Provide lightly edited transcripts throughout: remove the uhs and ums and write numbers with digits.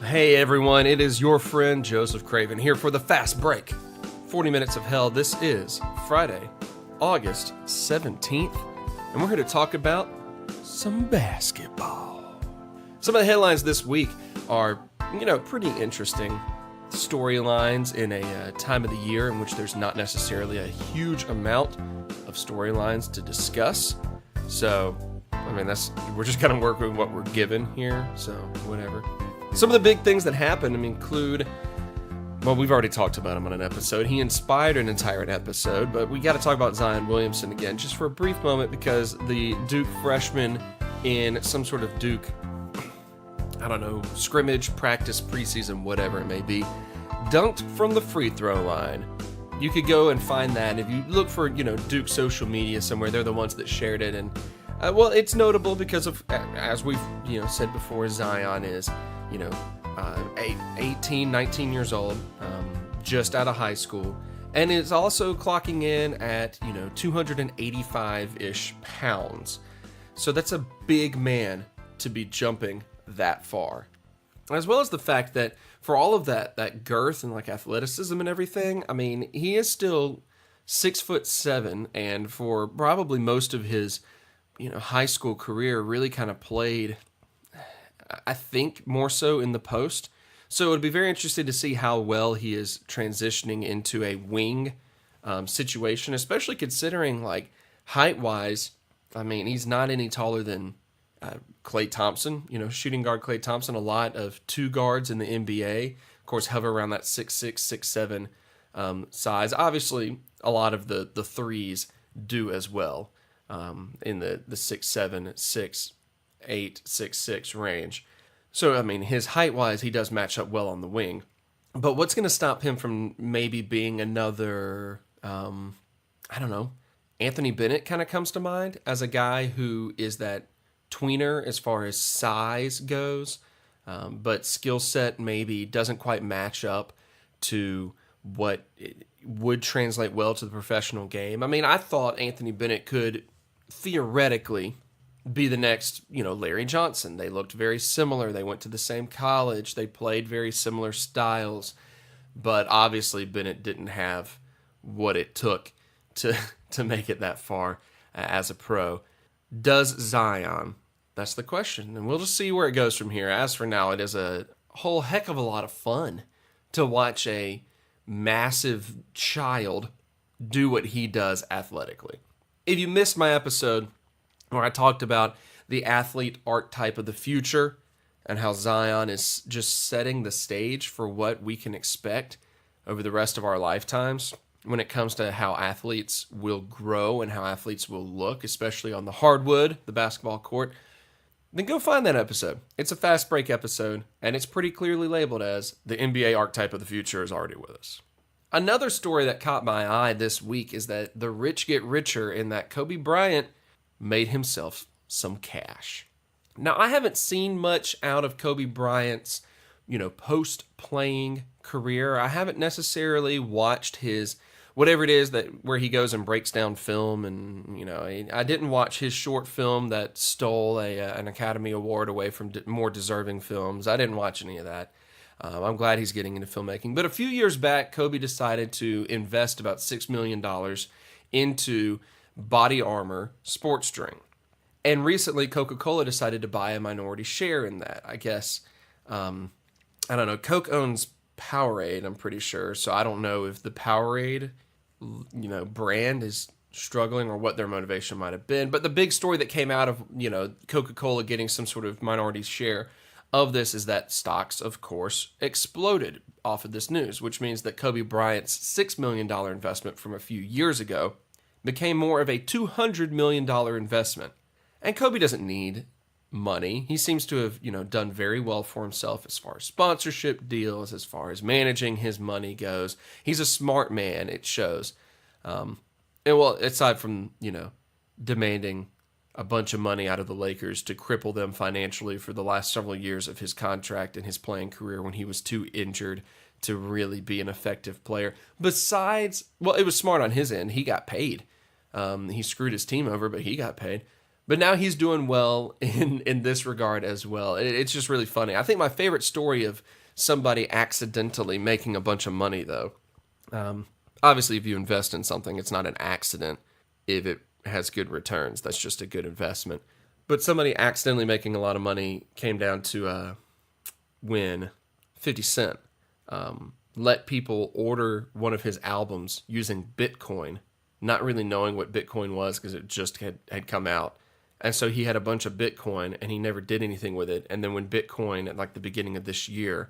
Hey everyone, it is your friend Joseph Craven here for the Fast Break. 40 Minutes of Hell. This is Friday, August 17th, and we're here to talk about some basketball. Some of the headlines this week are, pretty interesting storylines in a time of the year in which there's not necessarily a huge amount of storylines to discuss. So, we're just kind of working with what we're given here, so whatever. Some of the big things that happened include, well, we've already talked about him on an episode. He inspired an entire episode, but we got to talk about Zion Williamson again, just for a brief moment, because the Duke freshman in some sort of Duke, scrimmage, practice, preseason, whatever it may be, dunked from the free throw line. You could go and find that. If you look for, Duke social media somewhere, they're the ones that shared it. And, it's notable because of, as we've, said before, Zion is, 18, 19 years old, just out of high school, and is also clocking in at, 285-ish pounds. So that's a big man to be jumping that far. As well as the fact that for all of that girth and athleticism and everything, he is still 6'7", and for probably most of his, high school career, really kind of played, I think, more so in the post. So it would be very interesting to see how well he is transitioning into a wing situation, especially considering, height-wise, he's not any taller than Klay Thompson, shooting guard Klay Thompson. A lot of two guards in the NBA, of course, hover around that 6'6", 6'7" size. Obviously, a lot of the threes do as well in the 6'7", 6'8", 6'6" range. So, his height-wise, he does match up well on the wing. But what's going to stop him from maybe being another, Anthony Bennett kind of comes to mind as a guy who is that tweener as far as size goes, but skill set maybe doesn't quite match up to what would translate well to the professional game. I thought Anthony Bennett could theoretically be the next, Larry Johnson. They looked very similar. They went to the same college. They played very similar styles. But obviously Bennett didn't have what it took to make it that far as a pro. Does Zion? That's the question. And we'll just see where it goes from here. As for now, it is a whole heck of a lot of fun to watch a massive child do what he does athletically. If you missed my episode where I talked about the athlete archetype of the future and how Zion is just setting the stage for what we can expect over the rest of our lifetimes when it comes to how athletes will grow and how athletes will look, especially on the hardwood, the basketball court, then go find that episode. It's a fast break episode, and it's pretty clearly labeled as the NBA archetype of the future is already with us. Another story that caught my eye this week is that the rich get richer in that Kobe Bryant made himself some cash. Now, I haven't seen much out of Kobe Bryant's, post-playing career. I haven't necessarily watched his, whatever it is that where he goes and breaks down film, and, I didn't watch his short film that stole an Academy Award away from more deserving films. I didn't watch any of that. I'm glad he's getting into filmmaking. But a few years back, Kobe decided to invest about $6 million into body armor sports drink. And recently, Coca-Cola decided to buy a minority share in that. I guess, Coke owns Powerade, I'm pretty sure. So I don't know if the Powerade, brand is struggling or what their motivation might have been. But the big story that came out of, Coca-Cola getting some sort of minority share of this is that stocks, of course, exploded off of this news, which means that Kobe Bryant's $6 million investment from a few years ago became more of a $200 million investment. And Kobe doesn't need money. He seems to have, done very well for himself as far as sponsorship deals, as far as managing his money goes. He's a smart man, it shows. Aside from, demanding a bunch of money out of the Lakers to cripple them financially for the last several years of his contract and his playing career when he was too injured to really be an effective player. Besides, it was smart on his end. He got paid. He screwed his team over, but he got paid. But now he's doing well in this regard as well. It's just really funny. I think my favorite story of somebody accidentally making a bunch of money, though. Obviously, if you invest in something, it's not an accident if it has good returns. That's just a good investment. But somebody accidentally making a lot of money came down to when 50 Cent let people order one of his albums using Bitcoin, not really knowing what Bitcoin was because it just had come out. And so he had a bunch of Bitcoin and he never did anything with it. And then when Bitcoin, at like the beginning of this year,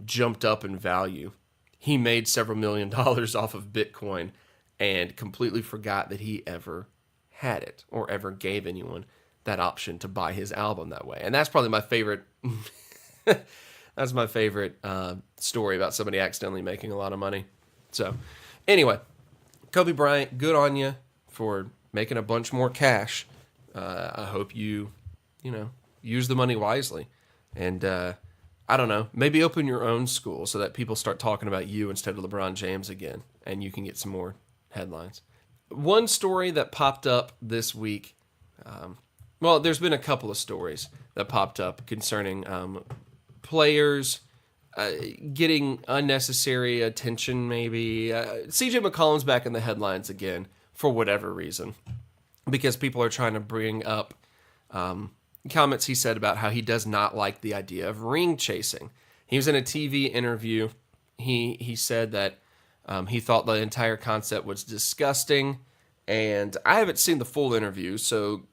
jumped up in value, he made several $1,000,000 off of Bitcoin and completely forgot that he ever had it or ever gave anyone that option to buy his album that way. And that's probably my favorite. That's my favorite story about somebody accidentally making a lot of money. So anyway, Kobe Bryant, good on you for making a bunch more cash. I hope you use the money wisely. And I don't know, maybe open your own school so that people start talking about you instead of LeBron James again, and you can get some more headlines. One story that popped up this week, well, there's been a couple of stories that popped up concerning players getting unnecessary attention, maybe. CJ McCollum's back in the headlines again for whatever reason, because people are trying to bring up comments he said about how he does not like the idea of ring chasing. He was in a TV interview. He said that he thought the entire concept was disgusting, and I haven't seen the full interview, so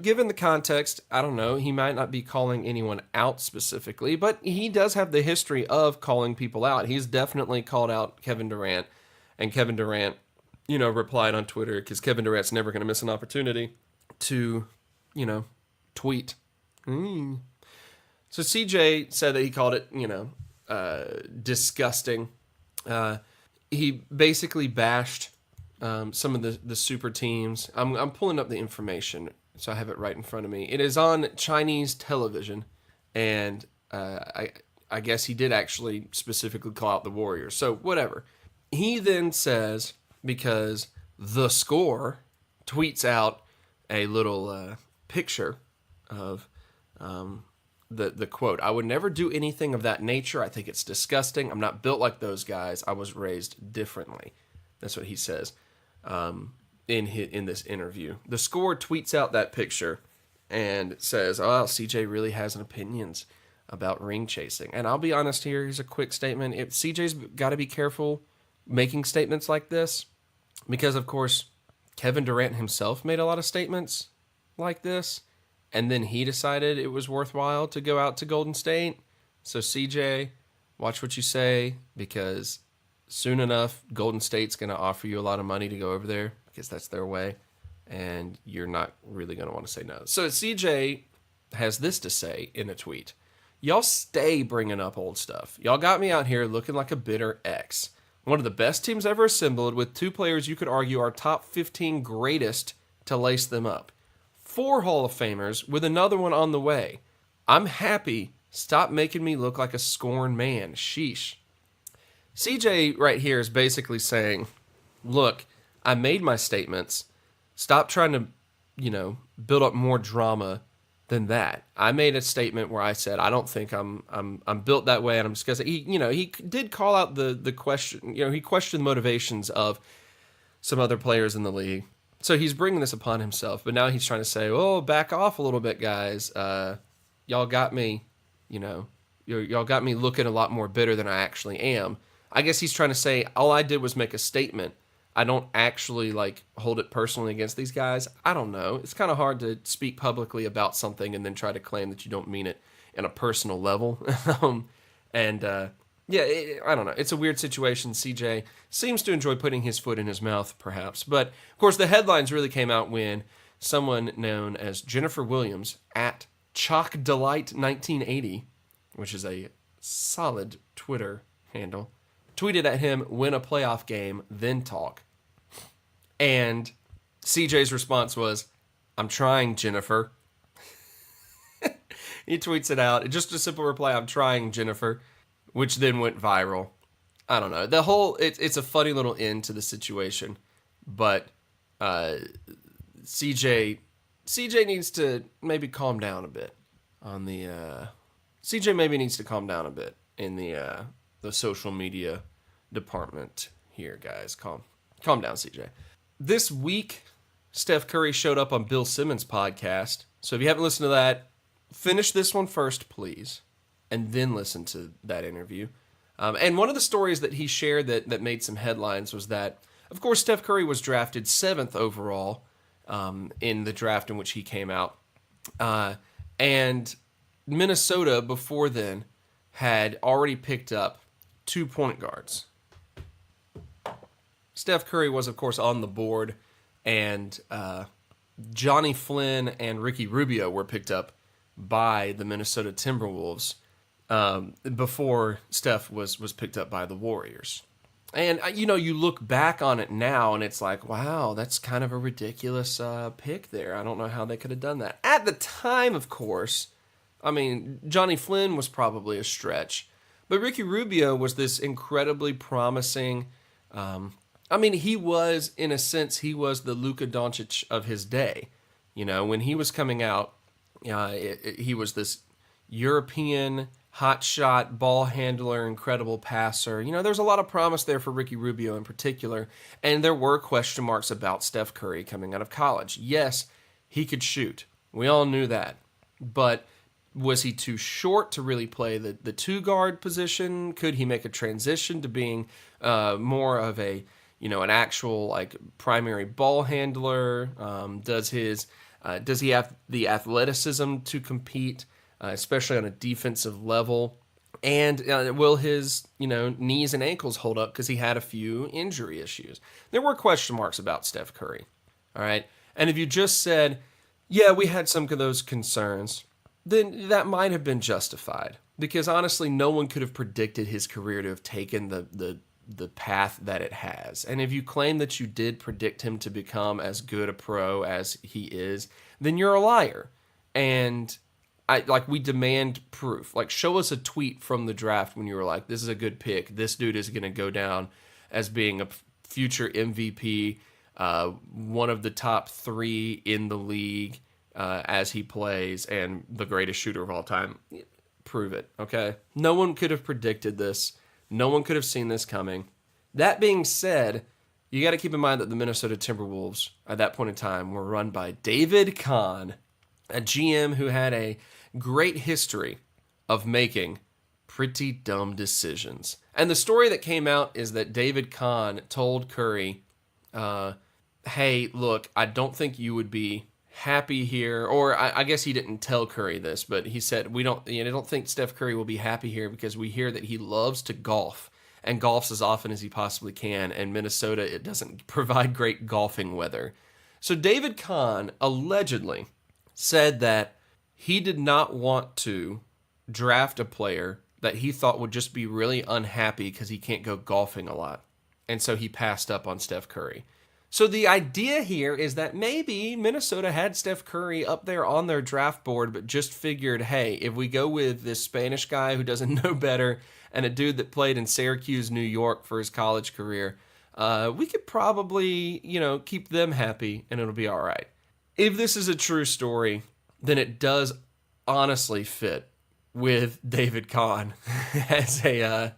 given the context, I don't know. He might not be calling anyone out specifically, but he does have the history of calling people out. He's definitely called out Kevin Durant, and Kevin Durant, replied on Twitter, because Kevin Durant's never going to miss an opportunity to, tweet. So CJ said that he called it, disgusting. He basically bashed some of the super teams. I'm pulling up the information, so I have it right in front of me. It is on Chinese television, and I guess he did actually specifically call out the Warriors. So whatever. He then says, because The Score tweets out a little picture of the quote, "I would never do anything of that nature. I think it's disgusting. I'm not built like those guys. I was raised differently." That's what he says in this interview. The Score tweets out that picture and says, "Oh, CJ really has an opinions about ring chasing." And I'll be honest here. Here's a quick statement. CJ's got to be careful making statements like this because, of course, Kevin Durant himself made a lot of statements like this, and then he decided it was worthwhile to go out to Golden State. So CJ, watch what you say, because soon enough, Golden State's going to offer you a lot of money to go over there because that's their way, and you're not really going to want to say no. So CJ has this to say in a tweet. "Y'all stay bringing up old stuff. Y'all got me out here looking like a bitter ex. One of the best teams ever assembled with two players you could argue are top 15 greatest to lace them up. 4 Hall of Famers with another one on the way. I'm happy. Stop making me look like a scorned man. Sheesh." CJ right here is basically saying, look, I made my statements. Stop trying to, build up more drama than that. I made a statement where I said I don't think I'm built that way, and I'm just gonna say he did call out the question. He questioned the motivations of some other players in the league. So he's bringing this upon himself, but now he's trying to say, "Oh, back off a little bit, guys. Y'all got me, y'all got me looking a lot more bitter than I actually am." I guess he's trying to say all I did was make a statement. I don't actually hold it personally against these guys. I don't know. It's kind of hard to speak publicly about something and then try to claim that you don't mean it in a personal level. I don't know. It's a weird situation. CJ seems to enjoy putting his foot in his mouth, perhaps. But, of course, the headlines really came out when someone known as Jennifer Williams at Chalk Delight 1980, which is a solid Twitter handle, tweeted at him, "Win a playoff game, then talk." And CJ's response was, "I'm trying, Jennifer." He tweets it out. Just a simple reply, "I'm trying, Jennifer," which then went viral. I don't know. It's a funny little end to the situation, but CJ CJ needs to maybe calm down a bit on the. CJ maybe needs to calm down a bit in the social media department here, guys. Calm down, CJ. This week, Steph Curry showed up on Bill Simmons' podcast. So if you haven't listened to that, finish this one first, please, and then listen to that interview. And one of the stories that he shared that made some headlines was that, of course, Steph Curry was drafted 7th overall in the draft in which he came out. And Minnesota, before then, had already picked up 2 point guards. Steph Curry was, of course, on the board, and Johnny Flynn and Ricky Rubio were picked up by the Minnesota Timberwolves before Steph was picked up by the Warriors. And, you look back on it now, and it's like, wow, that's kind of a ridiculous pick there. I don't know how they could have done that. At the time, of course, I mean, Johnny Flynn was probably a stretch. But Ricky Rubio was this incredibly promising... he was, in a sense, he was the Luka Doncic of his day. When he was coming out, he was this European hotshot ball handler, incredible passer. There's a lot of promise there for Ricky Rubio in particular. And there were question marks about Steph Curry coming out of college. Yes, he could shoot. We all knew that. But was he too short to really play the two-guard position? Could he make a transition to being more of an actual primary ball handler? Does he have the athleticism to compete, especially on a defensive level? And will his knees and ankles hold up, because he had a few injury issues? There were question marks about Steph Curry. All right, and if you just said, yeah, we had some of those concerns, then that might have been justified, because honestly, no one could have predicted his career to have taken the path that it has. And if you claim that you did predict him to become as good a pro as he is, then you're a liar. And we demand proof. Show us a tweet from the draft when you were like, this is a good pick. This dude is going to go down as being a future MVP, one of the top 3 in the league as he plays, and the greatest shooter of all time. Prove it, okay? No one could have predicted this. No one could have seen this coming. That being said, you got to keep in mind that the Minnesota Timberwolves, at that point in time, were run by David Kahn, a GM who had a great history of making pretty dumb decisions. And the story that came out is that David Kahn told Curry, hey, look, I don't think you would be happy here, or I guess he didn't tell Curry this, but he said, I don't think Steph Curry will be happy here because we hear that he loves to golf and golfs as often as he possibly can, and Minnesota, it doesn't provide great golfing weather. So David Kahn allegedly said that he did not want to draft a player that he thought would just be really unhappy because he can't go golfing a lot, and so he passed up on Steph Curry. So the idea here is that maybe Minnesota had Steph Curry up there on their draft board, but just figured, hey, if we go with this Spanish guy who doesn't know better and a dude that played in Syracuse, New York for his college career, we could probably, keep them happy and it'll be all right. If this is a true story, then it does honestly fit with David Kahn as a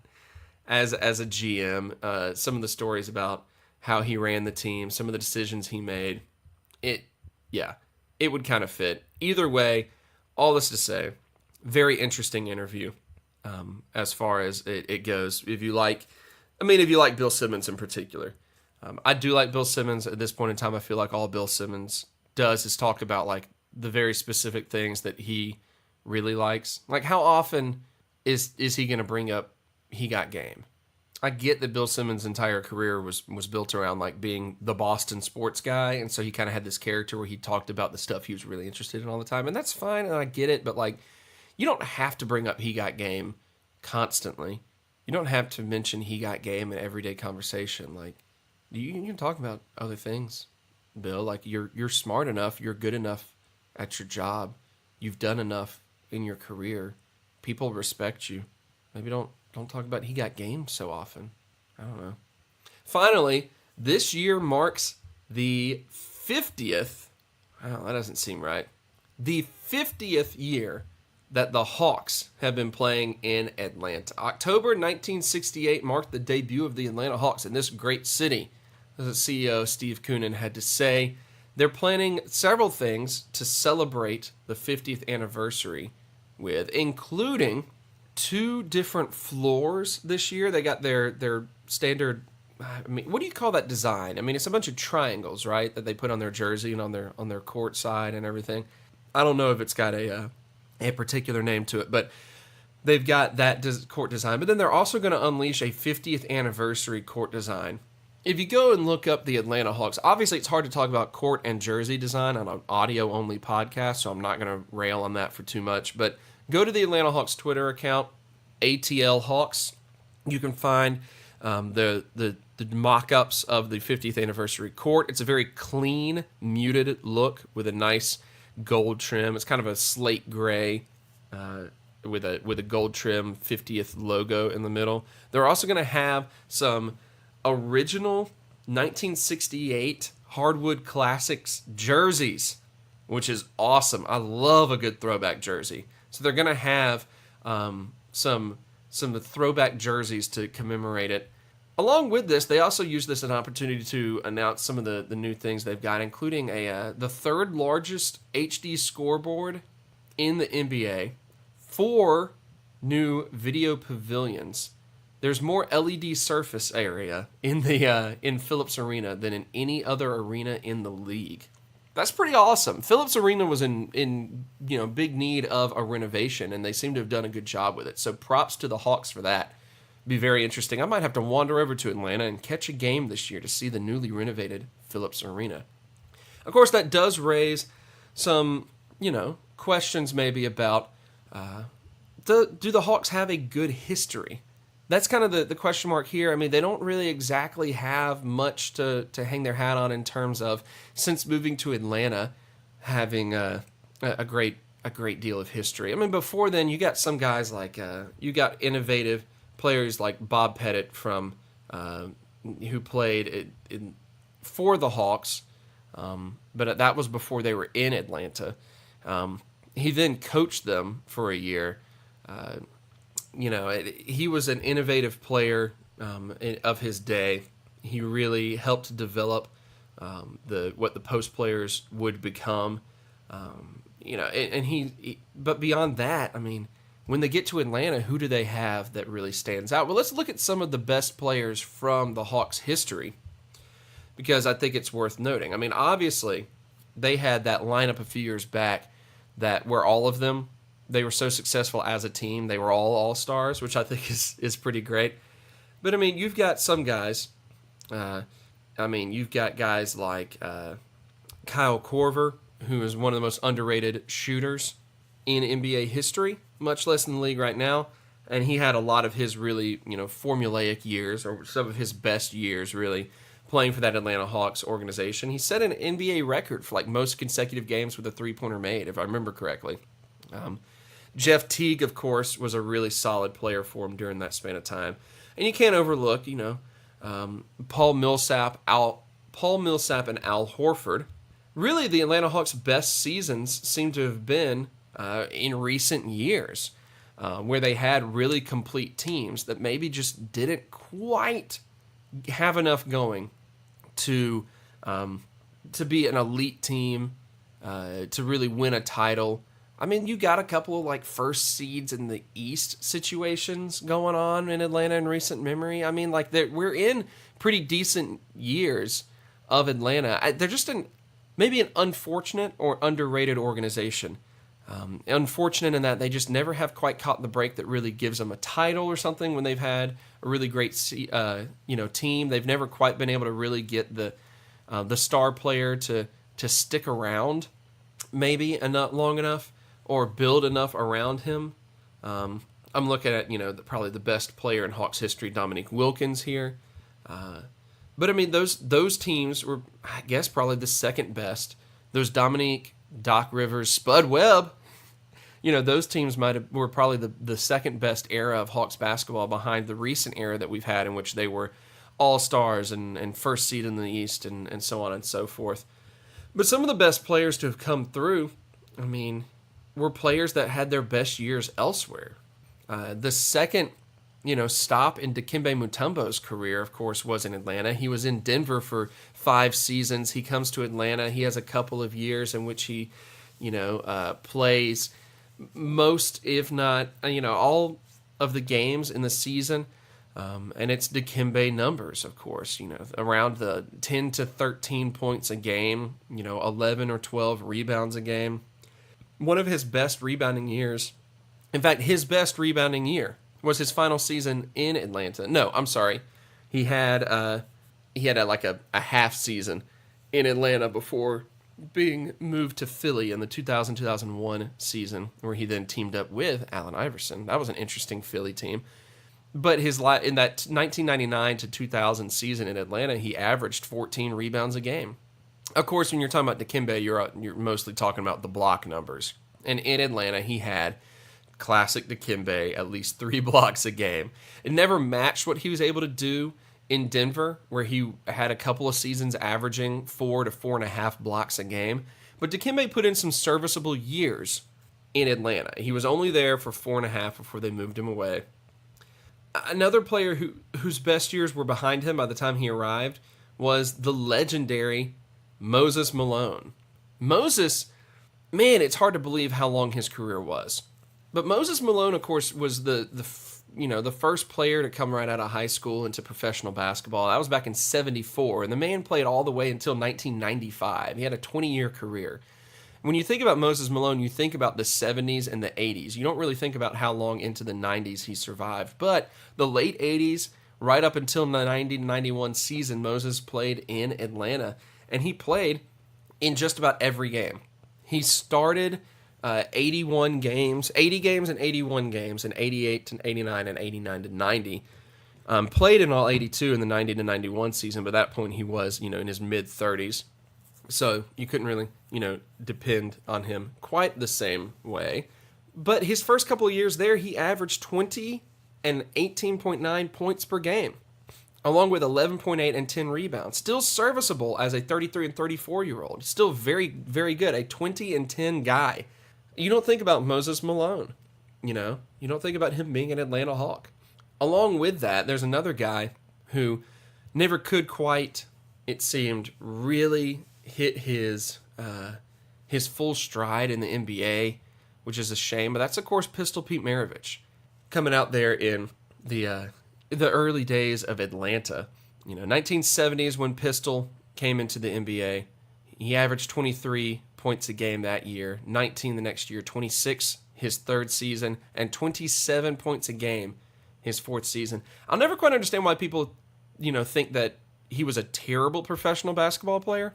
GM. Some of the stories about how he ran the team, some of the decisions he made, it would kind of fit. Either way, all this to say, very interesting interview as far as it goes. If you like Bill Simmons in particular. I do like Bill Simmons at this point in time. I feel like all Bill Simmons does is talk about the very specific things that he really likes. How often is he going to bring up he got game? I get that Bill Simmons' entire career was built around being the Boston sports guy, and so he kind of had this character where he talked about the stuff he was really interested in all the time, and that's fine, and I get it, but you don't have to bring up he got game constantly. You don't have to mention he got game in everyday conversation. You can talk about other things, Bill. You're smart enough, you're good enough at your job, you've done enough in your career, people respect you. Maybe don't talk about he got game so often. I don't know. Finally, this year marks the 50th Well, that doesn't seem right. The 50th year that the Hawks have been playing in Atlanta. October 1968 marked the debut of the Atlanta Hawks in this great city. As the CEO Steve Koonin had to say, they're planning several things to celebrate the 50th anniversary with, including two different floors this year. They got their standard. I mean, what do you call that design? I mean, it's a bunch of triangles, right, that they put on their jersey and on their court side and everything. I don't know if it's got a particular name to it, but they've got that court design. But then they're also going to unleash a 50th anniversary court design. If you go and look up the Atlanta Hawks, obviously it's hard to talk about court and jersey design on an audio-only podcast, so I'm not going to rail on that for too much. But go to the Atlanta Hawks Twitter account, ATL Hawks. You can find the mock-ups of the 50th anniversary court. It's a very clean, muted look with a nice gold trim. It's kind of a slate gray with a gold trim 50th logo in the middle. They're also going to have some original 1968 Hardwood Classics jerseys, which is awesome. I love a good throwback jersey. So they're going to have some throwback jerseys to commemorate it. Along with this, they also use this as an opportunity to announce some of the new things they've got, including the third largest HD scoreboard in the NBA, 4 new video pavilions. There's more LED surface area in Phillips Arena than in any other arena in the league. That's pretty awesome. Phillips Arena was in big need of a renovation, and they seem to have done a good job with it. So props to the Hawks for that. Be very interesting. I might have to wander over to Atlanta and catch a game this year to see the newly renovated Phillips Arena. Of course, that does raise some, questions maybe about do the Hawks have a good history? That's kind of the question mark here. I mean, they don't really exactly have much to hang their hat on in terms of, since moving to Atlanta, having a great deal of history. I mean, before then, you got some guys like you got innovative players like Bob Pettit from who played for the Hawks, but that was before they were in Atlanta. He then coached them for a year. He was an innovative player of his day. He really helped develop what the post players would become. But beyond that, I mean, when they get to Atlanta, who do they have that really stands out? Well, let's look at some of the best players from the Hawks' history, because I think it's worth noting. I mean, obviously, they had that lineup a few years back where all of them, they were so successful as a team. They were all all-stars, which I think is pretty great. But, I mean, you've got some guys. You've got guys like Kyle Korver, who is one of the most underrated shooters in NBA history, much less in the league right now. And he had a lot of his really, formulaic years, or some of his best years, really, playing for that Atlanta Hawks organization. He set an NBA record for, most consecutive games with a three-pointer made, if I remember correctly. Jeff Teague, of course, was a really solid player for him during that span of time. And you can't overlook, Paul Millsap and Al Horford. Really, the Atlanta Hawks' best seasons seem to have been in recent years, where they had really complete teams that maybe just didn't quite have enough going to be an elite team, to really win a title. I mean, you got a couple of first seeds in the East situations going on in Atlanta in recent memory. I mean, we're in pretty decent years of Atlanta. They're just maybe an unfortunate or underrated organization. Unfortunate in that they just never have quite caught the break that really gives them a title or something when they've had a really great team. They've never quite been able to really get the star player to stick around maybe not long enough, or build enough around him. I'm looking at probably the best player in Hawks history, Dominique Wilkins here. But I mean, those teams were, I guess, probably the second best. Those Dominique, Doc Rivers, Spud Webb, those teams were probably the second best era of Hawks basketball, behind the recent era that we've had in which they were all-stars and first seed in the East and so on and so forth. But some of the best players to have come through, I mean, were players that had their best years elsewhere. The second, stop in Dikembe Mutombo's career, of course, was in Atlanta. He was in Denver for 5 seasons. He comes to Atlanta. He has a couple of years in which he, plays most, if not, all of the games in the season. And it's Dikembe numbers, of course, around the 10 to 13 points a game, 11 or 12 rebounds a game. One of his best rebounding years, in fact, his best rebounding year was his final season in Atlanta. No, I'm sorry. He had a half season in Atlanta before being moved to Philly in the 2000-2001 season, where he then teamed up with Allen Iverson. That was an interesting Philly team. But in that 1999 to 2000 season in Atlanta, he averaged 14 rebounds a game. Of course, when you're talking about Dikembe, you're mostly talking about the block numbers. And in Atlanta, he had classic Dikembe, at least 3 blocks a game. It never matched what he was able to do in Denver, where he had a couple of seasons averaging 4 to 4.5 blocks a game. But Dikembe put in some serviceable years in Atlanta. He was only there for 4.5 before they moved him away. Another player whose best years were behind him by the time he arrived was the legendary Moses Malone. Moses, man, it's hard to believe how long his career was. But Moses Malone, of course, was the first player to come right out of high school into professional basketball. That was back in '74, and the man played all the way until 1995. He had a 20-year career. When you think about Moses Malone, you think about the 70s and the 80s. You don't really think about how long into the 90s he survived. But the late 80s, right up until the 90-91 season, Moses played in Atlanta. And he played in just about every game. He started 80 games and 81 games in 88 to 89 and 89 to 90. Played in all 82 in the 90 to 91 season, but at that point he was, in his mid-30s. So you couldn't really, depend on him quite the same way. But his first couple of years there, he averaged 20 and 18.9 points per game, along with 11.8 and 10 rebounds. Still serviceable as a 33 and 34-year-old. Still very, very good. A 20 and 10 guy. You don't think about Moses Malone, You don't think about him being an Atlanta Hawk. Along with that, there's another guy who never could quite, it seemed, really hit his full stride in the NBA, which is a shame. But that's, of course, Pistol Pete Maravich, coming out there in the early days of Atlanta. 1970s when Pistol came into the NBA. He averaged 23 points a game that year, 19 the next year, 26 his third season, and 27 points a game his fourth season. I'll never quite understand why people, think that he was a terrible professional basketball player.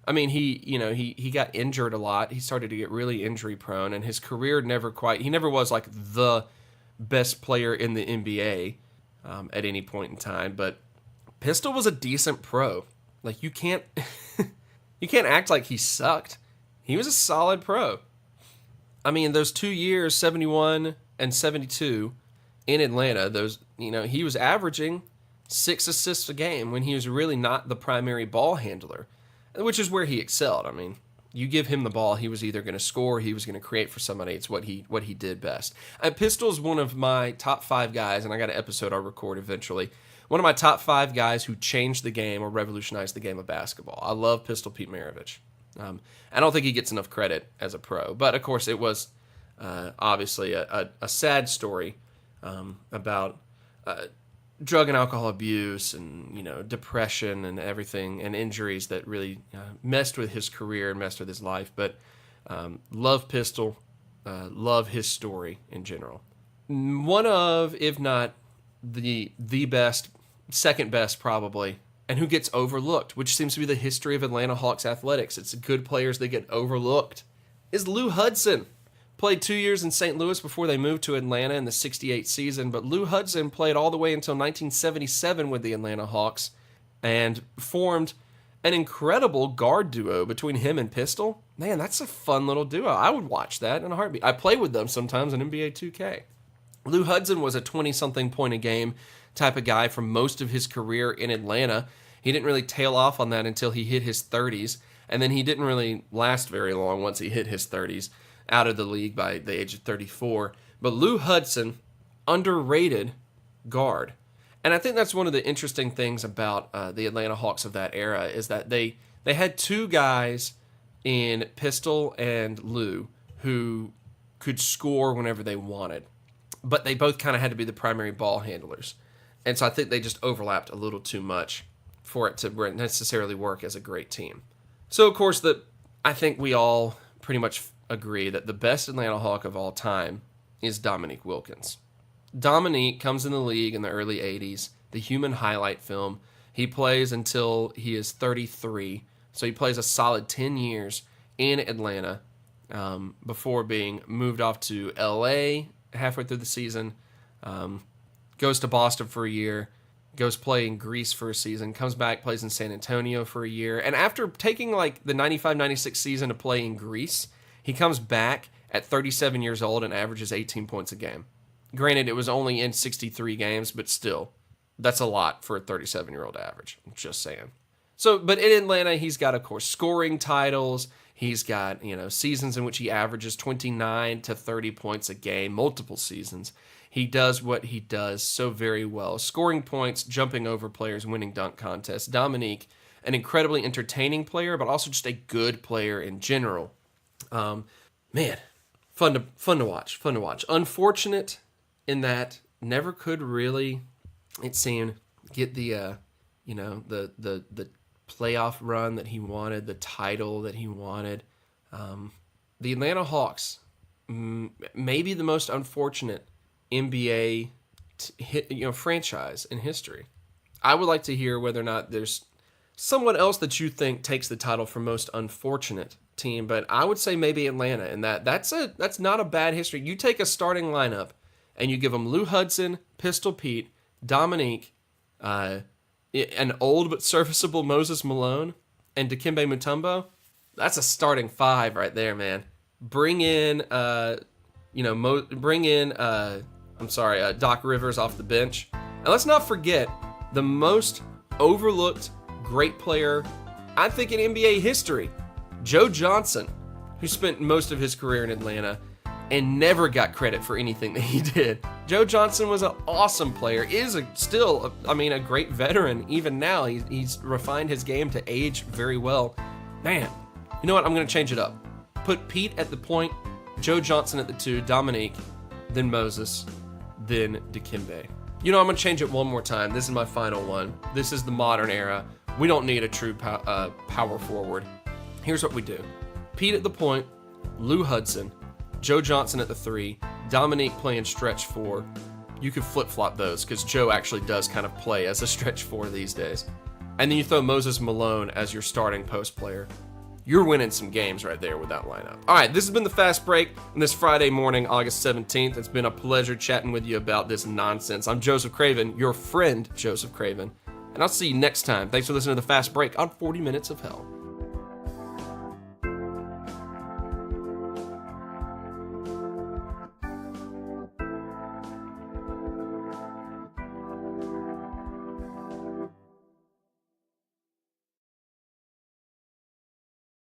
I mean, he got injured a lot. He started to get really injury prone, and his career he never was like the best player in the NBA at any point in time. But Pistol was a decent pro. Like, you can't act like he sucked. He was a solid pro. I mean, those 2 years, 71 and 72 in Atlanta, he was averaging 6 assists a game when he was really not the primary ball handler, which is where he excelled. I mean, you give him the ball, he was either going to score or he was going to create for somebody. It's what he did best. Pistol's one of my top 5 guys, and I got an episode I'll record eventually. One of my top 5 guys who changed the game or revolutionized the game of basketball. I love Pistol Pete Maravich. I don't think he gets enough credit as a pro, but of course it was obviously a sad story about drug and alcohol abuse and depression and everything and injuries that really messed with his career and messed with his life. But love Pistol, love his story in general. One of, if not the best, second best probably, and who gets overlooked, which seems to be the history of Atlanta Hawks athletics. It's good players that get overlooked, is Lou Hudson. Played 2 years in St. Louis before they moved to Atlanta in the 68 season, but Lou Hudson played all the way until 1977 with the Atlanta Hawks and formed an incredible guard duo between him and Pistol. Man, that's a fun little duo. I would watch that in a heartbeat. I play with them sometimes in NBA 2K. Lou Hudson was a 20-something point a game type of guy for most of his career in Atlanta. He didn't really tail off on that until he hit his 30s. And then he didn't really last very long once he hit his 30s, out of the league by the age of 34. But Lou Hudson, underrated guard. And I think that's one of the interesting things about the Atlanta Hawks of that era is that they had two guys in Pistol and Lou who could score whenever they wanted. But they both kind of had to be the primary ball handlers. And so I think they just overlapped a little too much for it to necessarily work as a great team. So, of course, I think we all pretty much agree that the best Atlanta Hawk of all time is Dominique Wilkins. Dominique comes in the league in the early 80s, the human highlight film. He plays until he is 33, so he plays a solid 10 years in Atlanta before being moved off to L.A. halfway through the season, goes to Boston for a year, goes play in Greece for a season, comes back, plays in San Antonio for a year, and after taking like the 95-96 season to play in Greece, he comes back at 37 years old and averages 18 points a game. Granted, it was only in 63 games, but still, that's a lot for a 37-year-old average. I'm just saying. So, but in Atlanta, he's got, of course, scoring titles. He's got, seasons in which he averages 29 to 30 points a game, multiple seasons. He does what he does so very well. Scoring points, jumping over players, winning dunk contests. Dominique, an incredibly entertaining player, but also just a good player in general. Man, fun to watch. Unfortunate in that never could really, it seemed, get the playoff run that he wanted, the title that he wanted. The Atlanta Hawks, maybe the most unfortunate NBA franchise in history. I would like to hear whether or not there's someone else that you think takes the title for most unfortunate team, but I would say maybe Atlanta, and that's not a bad history. You take a starting lineup and you give them Lou Hudson, Pistol Pete, Dominique, an old but serviceable Moses Malone, and Dikembe Mutombo. That's a starting five right there, man. Bring in Doc Rivers off the bench. And let's not forget the most overlooked great player, I think, in NBA history, Joe Johnson, who spent most of his career in Atlanta and never got credit for anything that he did. Joe Johnson was an awesome player, still a great veteran. Even now, he's refined his game to age very well. Man, you know what? I'm going to change it up. Put Pete at the point, Joe Johnson at the 2, Dominique, then Moses, then Dikembe. I'm going to change it one more time. This is my final one. This is the modern era. We don't need a true power forward. Here's what we do. Pete at the point, Lou Hudson, Joe Johnson at the 3, Dominique playing stretch 4. You could flip-flop those because Joe actually does kind of play as a stretch 4 these days. And then you throw Moses Malone as your starting post player. You're winning some games right there with that lineup. All right, this has been the Fast Break on this Friday morning, August 17th. It's been a pleasure chatting with you about this nonsense. I'm Joseph Craven, your friend Joseph Craven, and I'll see you next time. Thanks for listening to the Fast Break on 40 Minutes of Hell.